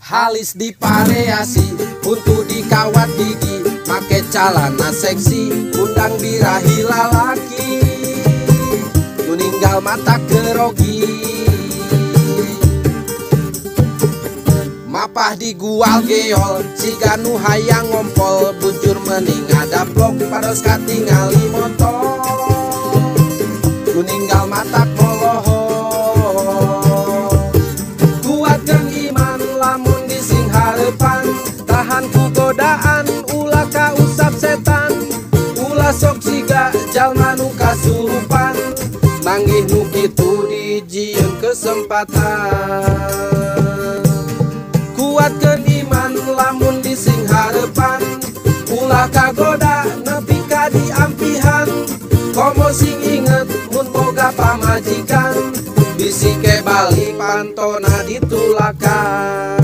Halis dipareasi untuk dikawat gigi, make calana seksi undang birahi lalaki, nu ninggal mata kerogi. Mapah digual geol siga nu hayang ngompol, bujur mending adaplok pados katingali motor, nu ninggal mata koloho. Kuatkeun iman lamun dising harepan, tahan ku godaan ulah ka usap setan, ulah sok siga jalma nu kasurupan, manggih nu kitu dijieun kesempatan. Kuatkeun iman lamun dising harepan, ulah kagoda nepi ka diampihan, komo sing inget mun boga pamajikan, bisi ke balik pantona ditulakan.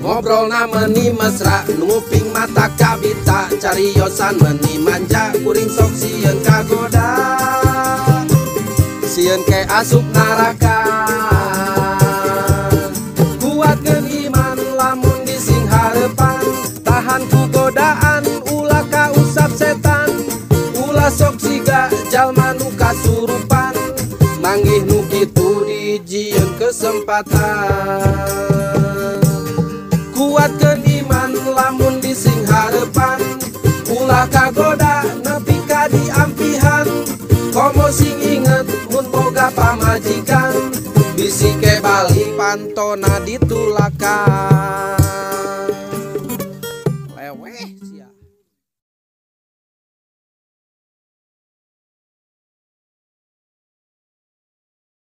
Ngobrol na meni mesra, nguping mata kabita, cariosan meni manja, kuring sok sieun kagoda, sieun ke asup naraka. Kuatkeun iman lamun dising harepan, tahan ku godaan ulah ka usap setan, ulah sok siga jalma nu kasurupan, manggih nu kitu dijieun kesempatan. Kuatkeun iman lamun dising harepan, ulah kagoda nepi ka diampihan, komo sing inget mun boga pamajikan, bisi ke balik pantona ditulakan. Leweh sia.